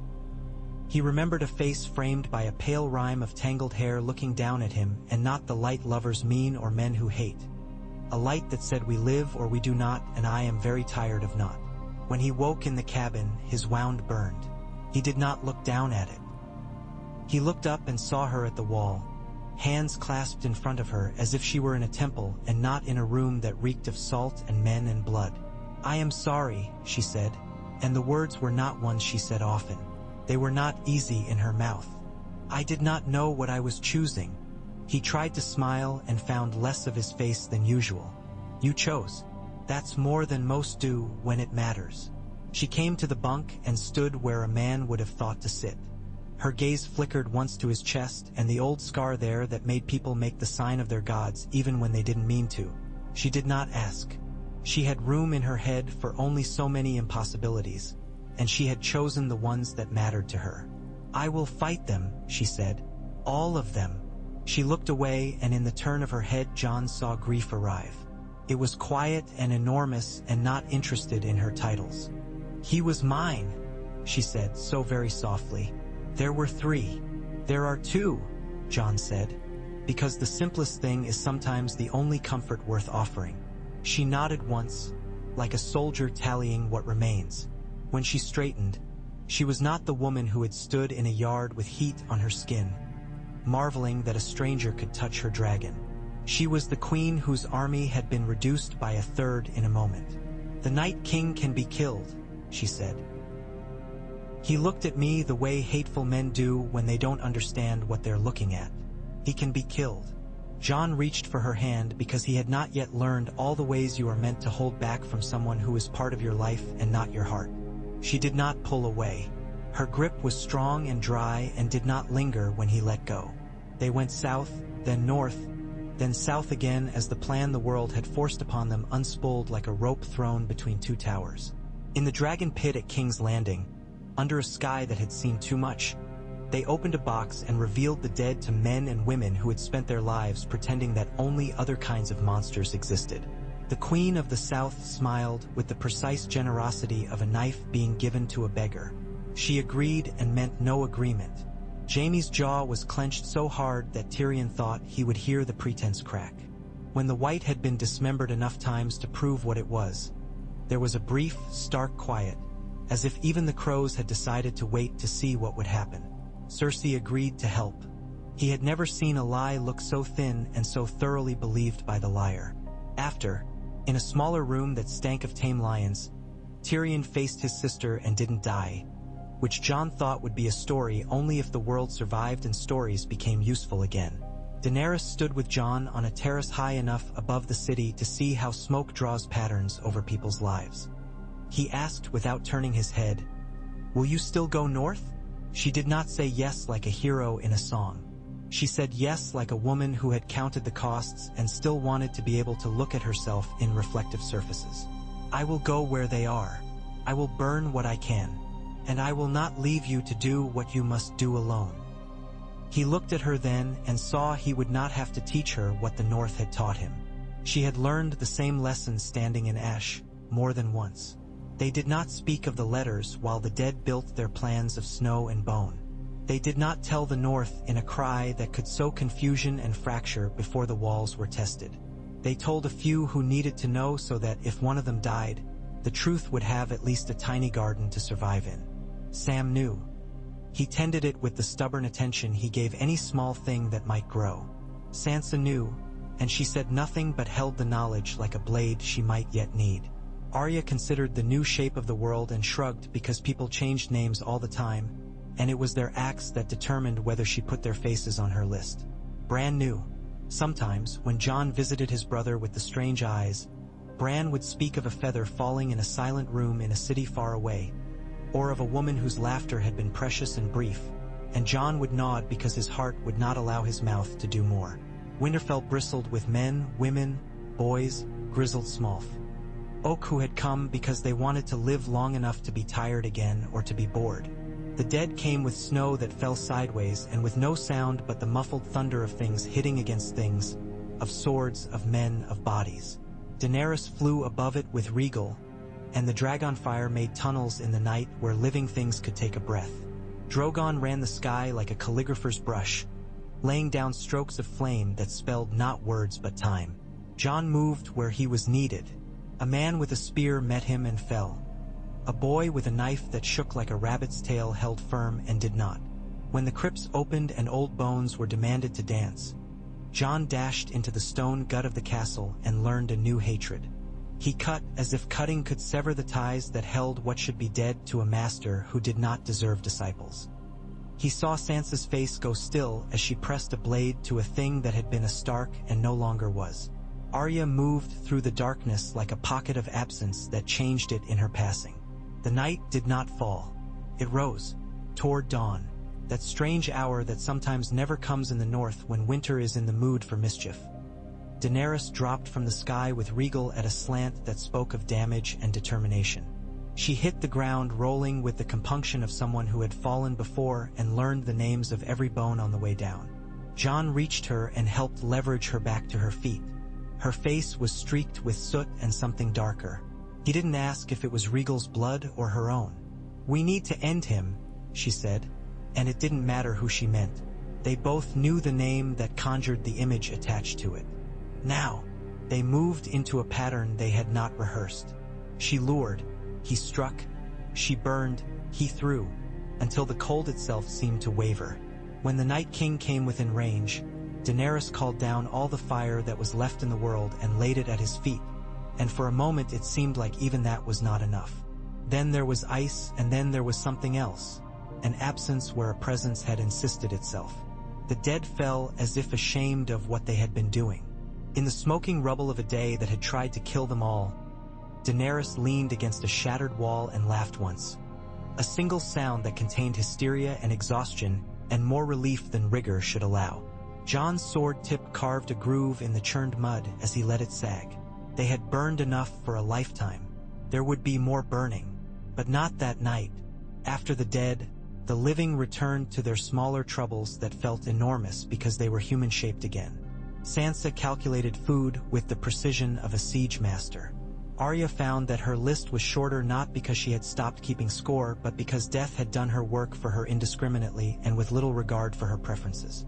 S1: He remembered a face framed by a pale rime of tangled hair looking down at him, and not the light lovers mean or men who hate. A light that said we live or we do not, and I am very tired of not. When he woke in the cabin, his wound burned. He did not look down at it. He looked up and saw her at the wall, hands clasped in front of her as if she were in a temple and not in a room that reeked of salt and men and blood. "I am sorry," she said, and the words were not ones she said often. They were not easy in her mouth. "I did not know what I was choosing." He tried to smile and found less of his face than usual. "You chose. That's more than most do when it matters." She came to the bunk and stood where a man would have thought to sit. Her gaze flickered once to his chest and the old scar there that made people make the sign of their gods even when they didn't mean to. She did not ask. She had room in her head for only so many impossibilities, and she had chosen the ones that mattered to her. "I will fight them," she said. "All of them." She looked away, and in the turn of her head Jon saw grief arrive. It was quiet and enormous and not interested in her titles. "He was mine," she said so very softly. "There were 3. There are 2, Jon said, because the simplest thing is sometimes the only comfort worth offering. She nodded once, like a soldier tallying what remains. When she straightened, she was not the woman who had stood in a yard with heat on her skin, marveling that a stranger could touch her dragon. She was the queen whose army had been reduced by a third in a moment. "The Night King can be killed," she said. "He looked at me the way hateful men do when they don't understand what they're looking at." He can be killed. Jon reached for her hand because he had not yet learned all the ways you are meant to hold back from someone who is part of your life and not your heart. She did not pull away. Her grip was strong and dry and did not linger when he let go. They went south, then north, then south again as the plan the world had forced upon them unspooled like a rope thrown between two towers. In the dragon pit at King's Landing, under a sky that had seen too much, they opened a box and revealed the dead to men and women who had spent their lives pretending that only other kinds of monsters existed. The Queen of the South smiled with the precise generosity of a knife being given to a beggar. She agreed and meant no agreement. Jaime's jaw was clenched so hard that Tyrion thought he would hear the pretense crack. When the white had been dismembered enough times to prove what it was, there was a brief, stark quiet, as if even the crows had decided to wait to see what would happen. Cersei agreed to help. He had never seen a lie look so thin and so thoroughly believed by the liar. After, in a smaller room that stank of tame lions, Tyrion faced his sister and didn't die, which Jon thought would be a story only if the world survived and stories became useful again. Daenerys stood with Jon on a terrace high enough above the city to see how smoke draws patterns over people's lives. He asked without turning his head, "Will you still go north?" She did not say yes like a hero in a song. She said yes like a woman who had counted the costs and still wanted to be able to look at herself in reflective surfaces. "I will go where they are. I will burn what I can. And I will not leave you to do what you must do alone." He looked at her then and saw he would not have to teach her what the North had taught him. She had learned the same lessons standing in ash, more than once. They did not speak of the letters while the dead built their plans of snow and bone. They did not tell the North in a cry that could sow confusion and fracture before the walls were tested. They told a few who needed to know so that if one of them died, the truth would have at least a tiny garden to survive in. Sam knew. He tended it with the stubborn attention he gave any small thing that might grow. Sansa knew, and she said nothing but held the knowledge like a blade she might yet need. Arya considered the new shape of the world and shrugged because people changed names all the time, and it was their acts that determined whether she put their faces on her list. Bran knew. Sometimes, when Jon visited his brother with the strange eyes, Bran would speak of a feather falling in a silent room in a city far away, or of a woman whose laughter had been precious and brief, and Jon would nod because his heart would not allow his mouth to do more. Winterfell bristled with men, women, boys, grizzled Smalf. Oak who had come because they wanted to live long enough to be tired again or to be bored. The dead came with snow that fell sideways and with no sound but the muffled thunder of things hitting against things, of swords, of men, of bodies. Daenerys flew above it with Regal, and the dragonfire made tunnels in the night where living things could take a breath. Drogon ran the sky like a calligrapher's brush, laying down strokes of flame that spelled not words but time. Jon moved where he was needed. A man with a spear met him and fell. A boy with a knife that shook like a rabbit's tail held firm and did not. When the crypts opened and old bones were demanded to dance, Jon dashed into the stone gut of the castle and learned a new hatred. He cut as if cutting could sever the ties that held what should be dead to a master who did not deserve disciples. He saw Sansa's face go still as she pressed a blade to a thing that had been a Stark and no longer was. Arya moved through the darkness like a pocket of absence that changed it in her passing. The night did not fall. It rose, toward dawn, that strange hour that sometimes never comes in the north when winter is in the mood for mischief. Daenerys dropped from the sky with Regal at a slant that spoke of damage and determination. She hit the ground rolling with the compunction of someone who had fallen before and learned the names of every bone on the way down. Jon reached her and helped leverage her back to her feet. Her face was streaked with soot and something darker. He didn't ask if it was Regal's blood or her own. "We need to end him," she said, and it didn't matter who she meant. They both knew the name that conjured the image attached to it. Now, they moved into a pattern they had not rehearsed. She lured, he struck, she burned, he threw, until the cold itself seemed to waver. When the Night King came within range, Daenerys called down all the fire that was left in the world and laid it at his feet, and for a moment it seemed like even that was not enough. Then there was ice, and then there was something else, an absence where a presence had insisted itself. The dead fell as if ashamed of what they had been doing. In the smoking rubble of a day that had tried to kill them all, Daenerys leaned against a shattered wall and laughed once. A single sound that contained hysteria and exhaustion and more relief than rigor should allow. Jon's sword tip carved a groove in the churned mud as he let it sag. They had burned enough for a lifetime. There would be more burning, but not that night. After the dead, the living returned to their smaller troubles that felt enormous because they were human-shaped again. Sansa calculated food with the precision of a siege master. Arya found that her list was shorter not because she had stopped keeping score, but because death had done her work for her indiscriminately and with little regard for her preferences.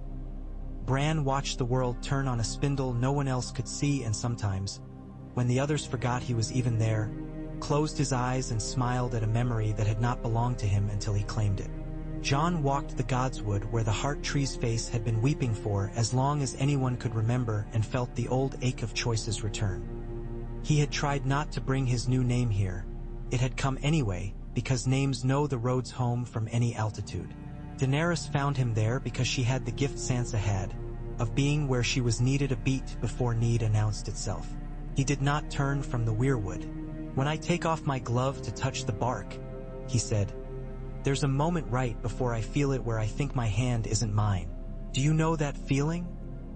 S1: Bran watched the world turn on a spindle no one else could see, and sometimes, when the others forgot he was even there, closed his eyes and smiled at a memory that had not belonged to him until he claimed it. Jon walked the Godswood where the heart tree's face had been weeping for as long as anyone could remember, and felt the old ache of choices return. He had tried not to bring his new name here. It had come anyway, because names know the roads home from any altitude. Daenerys found him there because she had the gift Sansa had, of being where she was needed a beat before need announced itself. He did not turn from the weirwood. "When I take off my glove to touch the bark," he said, "there's a moment right before I feel it where I think my hand isn't mine. Do you know that feeling?"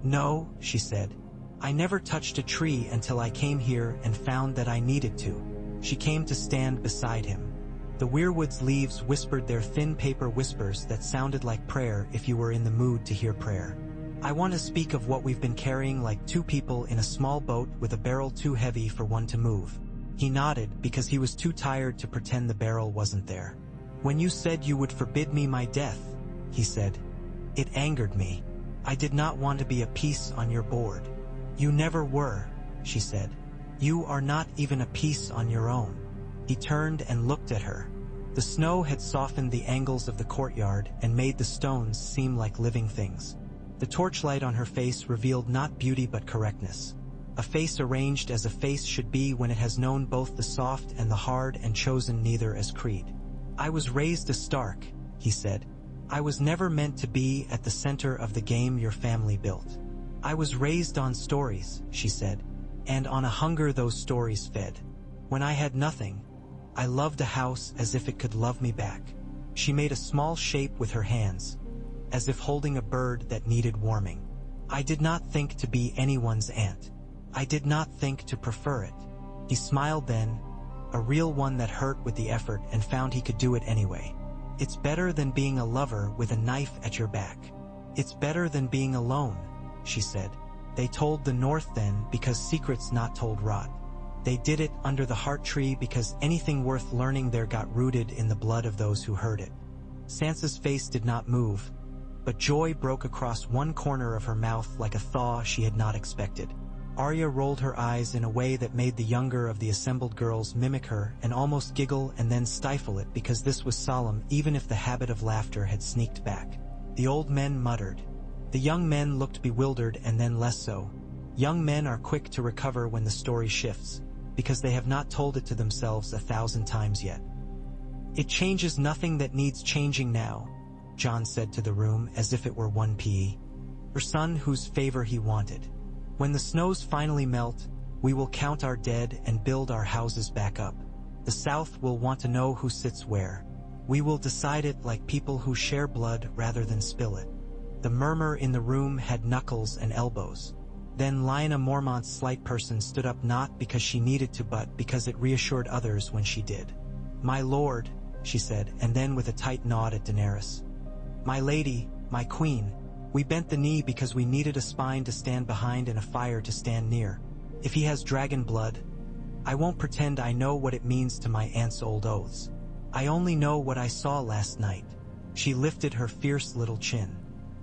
S1: "No," she said. "I never touched a tree until I came here and found that I needed to." She came to stand beside him. The weirwood's leaves whispered their thin paper whispers that sounded like prayer if you were in the mood to hear prayer. "I want to speak of what we've been carrying like two people in a small boat with a barrel too heavy for one to move." He nodded because he was too tired to pretend the barrel wasn't there. "When you said you would forbid me my death," he said, "it angered me. I did not want to be a piece on your board." "You never were," she said. "You are not even a piece on your own." He turned and looked at her. The snow had softened the angles of the courtyard and made the stones seem like living things. The torchlight on her face revealed not beauty but correctness. A face arranged as a face should be when it has known both the soft and the hard and chosen neither as creed. "I was raised a Stark," he said. "I was never meant to be at the center of the game your family built." "I was raised on stories," she said, "and on a hunger those stories fed. When I had nothing, I loved a house as if it could love me back." She made a small shape with her hands, as if holding a bird that needed warming. "I did not think to be anyone's aunt. I did not think to prefer it." He smiled then, a real one that hurt with the effort, and found he could do it anyway. "It's better than being a lover with a knife at your back. It's better than being alone," she said. "They told the North then because secrets not told rot. They did it under the heart tree because anything worth learning there got rooted in the blood of those who heard it." Sansa's face did not move, but joy broke across one corner of her mouth like a thaw she had not expected. Arya rolled her eyes in a way that made the younger of the assembled girls mimic her and almost giggle and then stifle it because this was solemn even if the habit of laughter had sneaked back. The old men muttered. The young men looked bewildered and then less so. Young men are quick to recover when the story shifts, because they have not told it to themselves 1,000 times yet. "It changes nothing that needs changing now," Jon said to the room as if it were 1 p.m. Her son whose favor he wanted. "When the snows finally melt, we will count our dead and build our houses back up. The South will want to know who sits where. We will decide it like people who share blood rather than spill it." The murmur in the room had knuckles and elbows. Then Lyanna Mormont's slight person stood up, not because she needed to but because it reassured others when she did. "My lord," she said, and then with a tight nod at Daenerys. "My lady, my queen, we bent the knee because we needed a spine to stand behind and a fire to stand near. If he has dragon blood, I won't pretend I know what it means to my aunt's old oaths. I only know what I saw last night." She lifted her fierce little chin.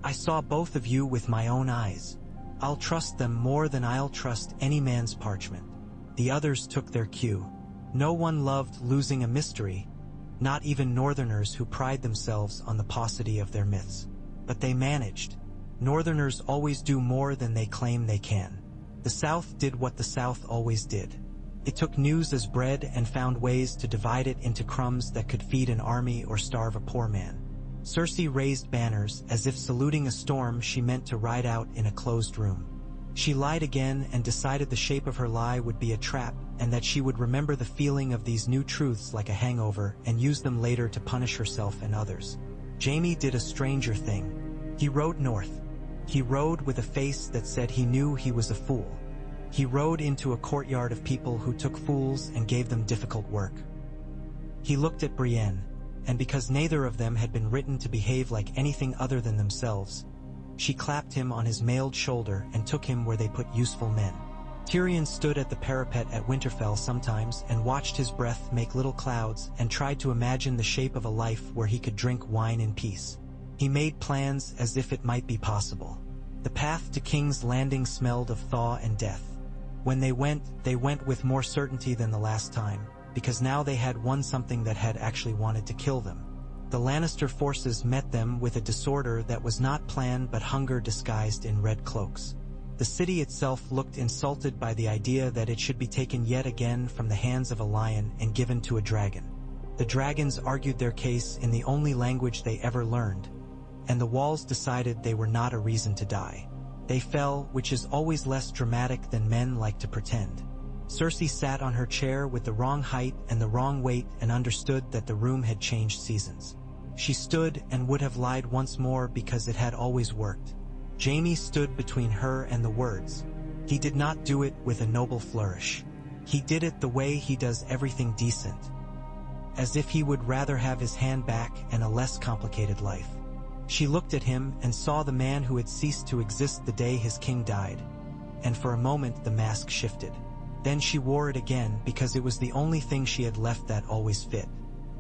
S1: "I saw both of you with my own eyes. I'll trust them more than I'll trust any man's parchment." The others took their cue. No one loved losing a mystery, not even Northerners who pride themselves on the paucity of their myths. But they managed. Northerners always do more than they claim they can. The South did what the South always did. It took news as bread and found ways to divide it into crumbs that could feed an army or starve a poor man. Cersei raised banners as if saluting a storm she meant to ride out in a closed room. She lied again and decided the shape of her lie would be a trap and that she would remember the feeling of these new truths like a hangover and use them later to punish herself and others. Jaime did a stranger thing. He rode north. He rode with a face that said he knew he was a fool. He rode into a courtyard of people who took fools and gave them difficult work. He looked at Brienne, and because neither of them had been written to behave like anything other than themselves, she clapped him on his mailed shoulder and took him where they put useful men. Tyrion stood at the parapet at Winterfell sometimes and watched his breath make little clouds and tried to imagine the shape of a life where he could drink wine in peace. He made plans as if it might be possible. The path to King's Landing smelled of thaw and death. When they went with more certainty than the last time, because now they had won something that had actually wanted to kill them. The Lannister forces met them with a disorder that was not planned but hunger disguised in red cloaks. The city itself looked insulted by the idea that it should be taken yet again from the hands of a lion and given to a dragon. The dragons argued their case in the only language they ever learned, and the walls decided they were not a reason to die. They fell, which is always less dramatic than men like to pretend. Cersei sat on her chair with the wrong height and the wrong weight and understood that the room had changed seasons. She stood and would have lied once more because it had always worked. Jaime stood between her and the words. He did not do it with a noble flourish. He did it the way he does everything decent, as if he would rather have his hand back and a less complicated life. She looked at him and saw the man who had ceased to exist the day his king died, and for a moment the mask shifted. Then she wore it again because it was the only thing she had left that always fit.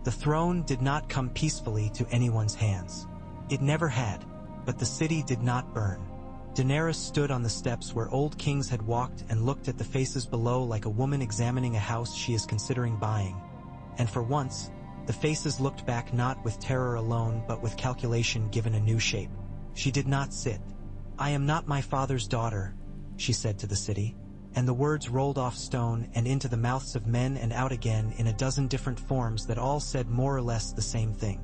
S1: The throne did not come peacefully to anyone's hands. It never had, but the city did not burn. Daenerys stood on the steps where old kings had walked and looked at the faces below like a woman examining a house she is considering buying. And for once, the faces looked back not with terror alone but with calculation given a new shape. She did not sit. "I am not my father's daughter," she said to the city. And the words rolled off stone and into the mouths of men and out again in a dozen different forms that all said more or less the same thing.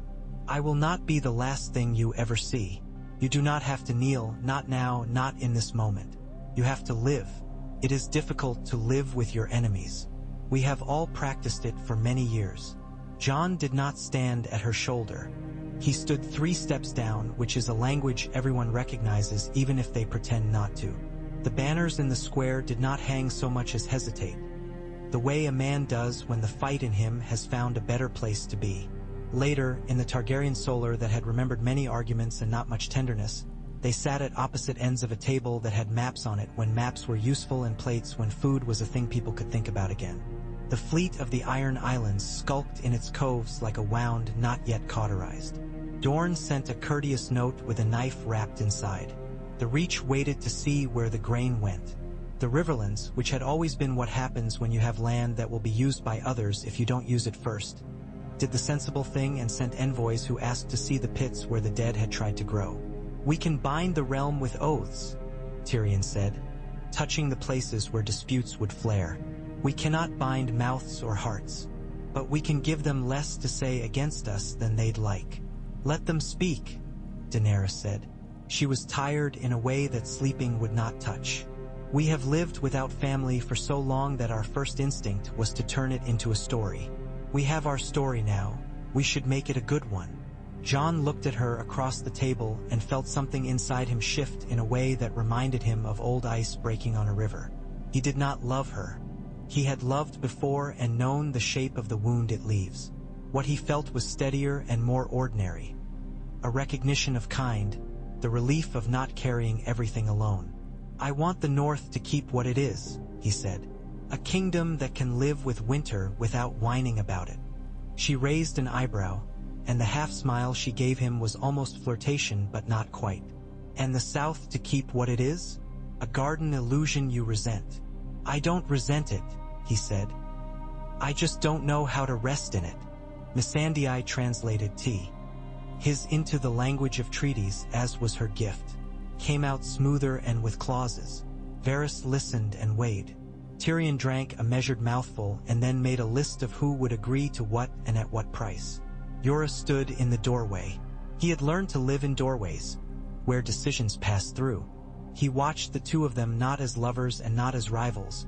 S1: "I will not be the last thing you ever see. You do not have to kneel, not now, not in this moment. You have to live. It is difficult to live with your enemies. We have all practiced it for many years." Jon did not stand at her shoulder. He stood 3 steps down, which is a language everyone recognizes even if they pretend not to. The banners in the square did not hang so much as hesitate, the way a man does when the fight in him has found a better place to be. Later, in the Targaryen solar that had remembered many arguments and not much tenderness, they sat at opposite ends of a table that had maps on it when maps were useful and plates when food was a thing people could think about again. The fleet of the Iron Islands skulked in its coves like a wound not yet cauterized. Dorne sent a courteous note with a knife wrapped inside. The Reach waited to see where the grain went. The Riverlands, which had always been what happens when you have land that will be used by others if you don't use it first, did the sensible thing and sent envoys who asked to see the pits where the dead had tried to grow. "We can bind the realm with oaths," Tyrion said, touching the places where disputes would flare. "We cannot bind mouths or hearts, but we can give them less to say against us than they'd like." "Let them speak," Daenerys said. She was tired in a way that sleeping would not touch. "We have lived without family for so long that our first instinct was to turn it into a story. We have our story now. We should make it a good one." Jon looked at her across the table and felt something inside him shift in a way that reminded him of old ice breaking on a river. He did not love her. He had loved before and known the shape of the wound it leaves. What he felt was steadier and more ordinary. A recognition of kind, the relief of not carrying everything alone. "I want the North to keep what it is," he said. "A kingdom that can live with winter without whining about it." She raised an eyebrow, and the half-smile she gave him was almost flirtation but not quite. "And the South to keep what it is? A garden illusion you resent." "I don't resent it," he said. "I just don't know how to rest in it." Missandei translated T. His into the language of treaties, as was her gift, came out smoother and with clauses. Varys listened and weighed. Tyrion drank a measured mouthful and then made a list of who would agree to what and at what price. Yora stood in the doorway. He had learned to live in doorways, where decisions passed through. He watched the two of them not as lovers and not as rivals,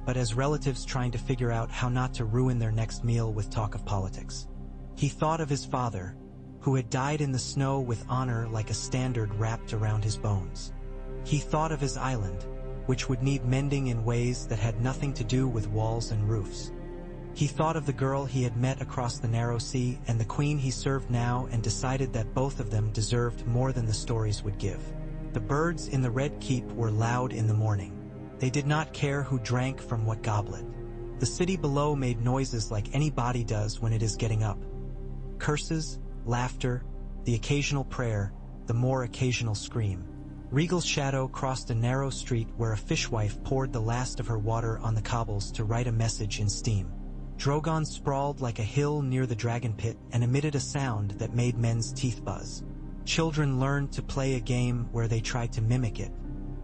S1: but as relatives trying to figure out how not to ruin their next meal with talk of politics. He thought of his father, who had died in the snow with honor like a standard wrapped around his bones. He thought of his island, which would need mending in ways that had nothing to do with walls and roofs. He thought of the girl he had met across the narrow sea and the queen he served now, and decided that both of them deserved more than the stories would give. The birds in the Red Keep were loud in the morning. They did not care who drank from what goblet. The city below made noises like any body does when it is getting up. Curses, laughter, the occasional prayer, the more occasional scream. Regal's shadow crossed a narrow street where a fishwife poured the last of her water on the cobbles to write a message in steam. Drogon sprawled like a hill near the dragon pit and emitted a sound that made men's teeth buzz. Children learned to play a game where they tried to mimic it.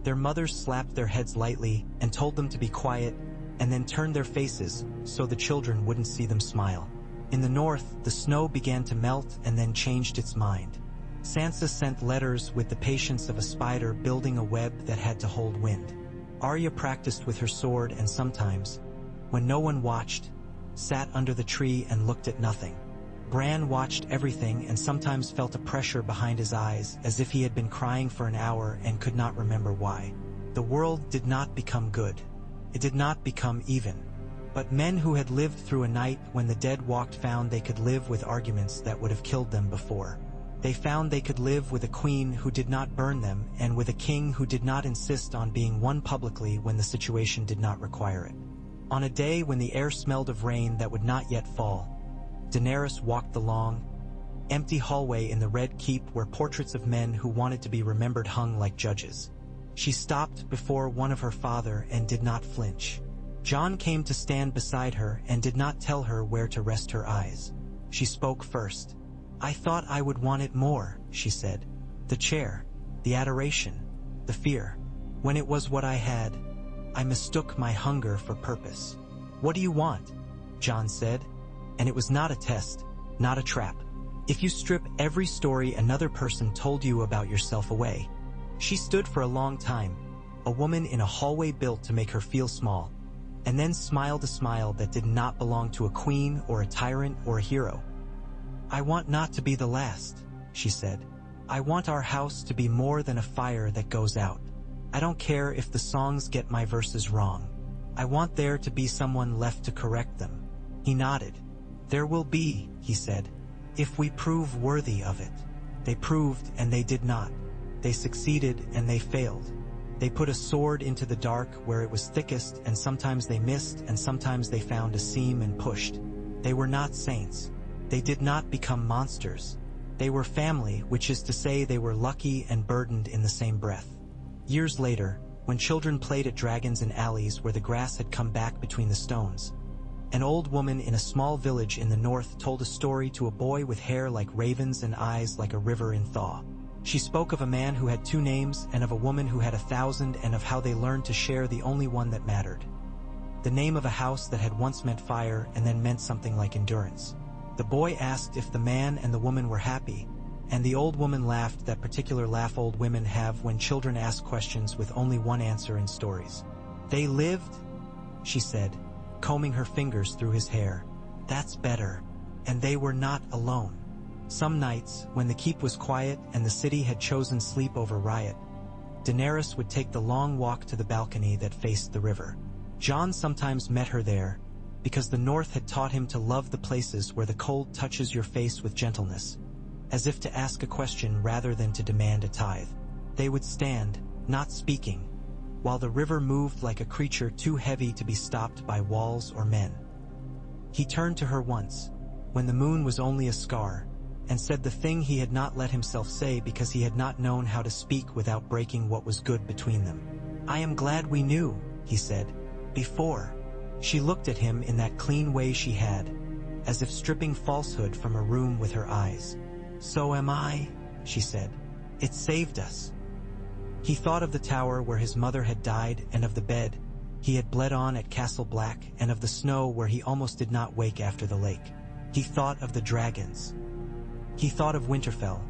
S1: Their mothers slapped their heads lightly and told them to be quiet, and then turned their faces so the children wouldn't see them smile. In the north, the snow began to melt and then changed its mind. Sansa sent letters with the patience of a spider building a web that had to hold wind. Arya practiced with her sword and sometimes, when no one watched, sat under the tree and looked at nothing. Bran watched everything and sometimes felt a pressure behind his eyes, as if he had been crying for an hour and could not remember why. The world did not become good. It did not become even. But men who had lived through a night when the dead walked found they could live with arguments that would have killed them before. They found they could live with a queen who did not burn them and with a king who did not insist on being won publicly when the situation did not require it. On a day when the air smelled of rain that would not yet fall, Daenerys walked the long, empty hallway in the Red Keep where portraits of men who wanted to be remembered hung like judges. She stopped before one of her father and did not flinch. Jon came to stand beside her and did not tell her where to rest her eyes. She spoke first. "I thought I would want it more," she said. "The chair, the adoration, the fear. When it was what I had, I mistook my hunger for purpose." "What do you want?" Jon said. And it was not a test, not a trap. If you strip every story another person told you about yourself away. She stood for a long time, a woman in a hallway built to make her feel small, and then smiled a smile that did not belong to a queen or a tyrant or a hero. "I want not to be the last," she said. "I want our house to be more than a fire that goes out. I don't care if the songs get my verses wrong. I want there to be someone left to correct them." He nodded. "There will be," he said, "if we prove worthy of it." They proved and they did not. They succeeded and they failed. They put a sword into the dark where it was thickest, and sometimes they missed and sometimes they found a seam and pushed. They were not saints. They did not become monsters. They were family, which is to say they were lucky and burdened in the same breath. Years later, when children played at dragons in alleys where the grass had come back between the stones, an old woman in a small village in the north told a story to a boy with hair like ravens and eyes like a river in thaw. She spoke of a man who had 2 names and of a woman who had 1,000, and of how they learned to share the only one that mattered. The name of a house that had once meant fire and then meant something like endurance. The boy asked if the man and the woman were happy, and the old woman laughed, that particular laugh old women have when children ask questions with only one answer in stories. "They lived," she said, combing her fingers through his hair. "That's better. And they were not alone." Some nights, when the keep was quiet and the city had chosen sleep over riot, Daenerys would take the long walk to the balcony that faced the river. Jon sometimes met her there, because the north had taught him to love the places where the cold touches your face with gentleness, as if to ask a question rather than to demand a tithe. They would stand, not speaking, while the river moved like a creature too heavy to be stopped by walls or men. He turned to her once, when the moon was only a scar, and said the thing he had not let himself say because he had not known how to speak without breaking what was good between them. "I am glad we knew," he said, "before." She looked at him in that clean way she had, as if stripping falsehood from a room with her eyes. "So am I," she said. "It saved us." He thought of the tower where his mother had died, and of the bed he had bled on at Castle Black, and of the snow where he almost did not wake after the lake. He thought of the dragons. He thought of Winterfell,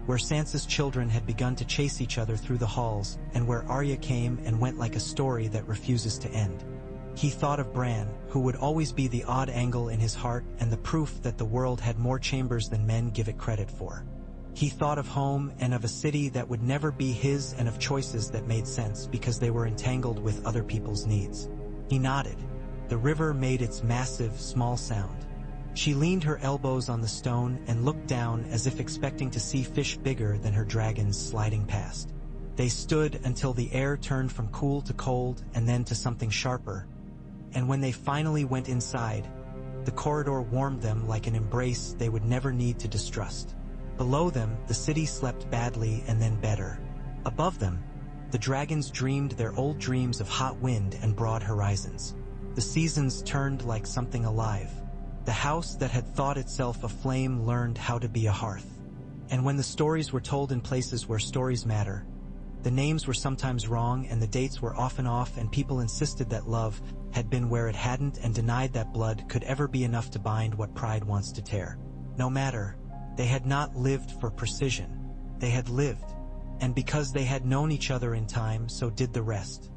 S1: where Sansa's children had begun to chase each other through the halls, and where Arya came and went like a story that refuses to end. He thought of Bran, who would always be the odd angle in his heart and the proof that the world had more chambers than men give it credit for. He thought of home and of a city that would never be his, and of choices that made sense because they were entangled with other people's needs. He nodded. The river made its massive, small sound. She leaned her elbows on the stone and looked down as if expecting to see fish bigger than her dragons sliding past. They stood until the air turned from cool to cold and then to something sharper. And when they finally went inside, the corridor warmed them like an embrace they would never need to distrust. Below them, the city slept badly and then better. Above them, the dragons dreamed their old dreams of hot wind and broad horizons. The seasons turned like something alive. The house that had thought itself a flame learned how to be a hearth. And when the stories were told in places where stories matter, the names were sometimes wrong and the dates were often off, and people insisted that love had been where it hadn't and denied that blood could ever be enough to bind what pride wants to tear. No matter, they had not lived for precision. They had lived. And because they had known each other in time, so did the rest.